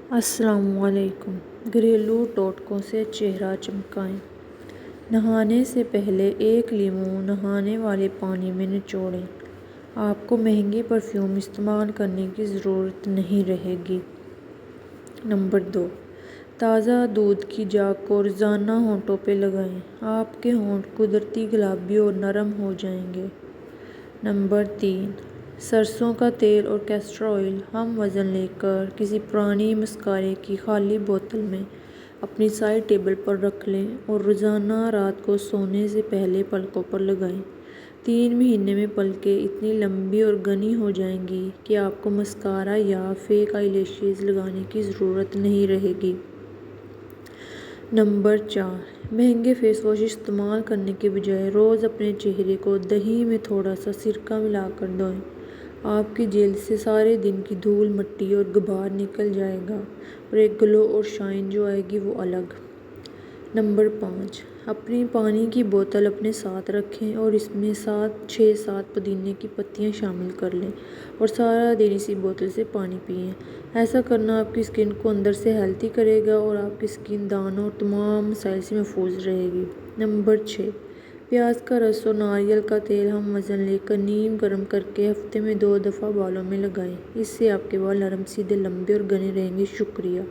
السلام علیکم۔ گھریلو ٹوٹکوں سے چہرہ چمکائیں۔ نہانے سے پہلے ایک لیموں نہانے والے پانی میں نچوڑیں۔ آپ کو مہنگے پرفیوم استعمال کرنے کی ضرورت نہیں رہے گی۔ نمبر 2، تازہ دودھ کی جاگ کو روزانہ ہونٹوں پہ لگائیں۔ آپ کے ہونٹ قدرتی گلابی اور نرم ہو جائیں گے۔ نمبر 3، سرسوں کا تیل اور کیسٹر آئل ہم وزن لے کر کسی پرانی مسکارے کی خالی بوتل میں اپنی سائڈ ٹیبل پر رکھ لیں اور روزانہ رات کو سونے سے پہلے پلکوں پر لگائیں۔ 3 مہینے میں پلکیں اتنی لمبی اور گھنی ہو جائیں گی کہ آپ کو مسکارا یا فیک آئی لیشز لگانے کی ضرورت نہیں رہے گی۔ نمبر 4، مہنگے فیس واش استعمال کرنے کے بجائے روز اپنے چہرے کو دہی میں تھوڑا سا سرکہ ملا کر دھوئیں۔ آپ کی جلد سے سارے دن کی دھول مٹی اور غبار نکل جائے گا اور ایک گلو اور شائن جو آئے گی وہ الگ۔ نمبر 5، اپنی پانی کی بوتل اپنے ساتھ رکھیں اور اس میں 6-7 پودینے کی پتیاں شامل کر لیں اور سارا دن اسی بوتل سے پانی پئیں۔ ایسا کرنا آپ کی اسکن کو اندر سے ہیلتھی کرے گا اور آپ کی اسکن دانوں اور تمام مسائل سے محفوظ رہے گی۔ نمبر 6، پیاز کا رس اور ناریل کا تیل ہم وزن لے کر نیم گرم کرکے ہفتے میں 2 دفعہ بالوں میں لگائیں۔ اس سے آپ کے بال نرم، سیدھے، لمبے اور گھنے رہیں گے۔ شکریہ۔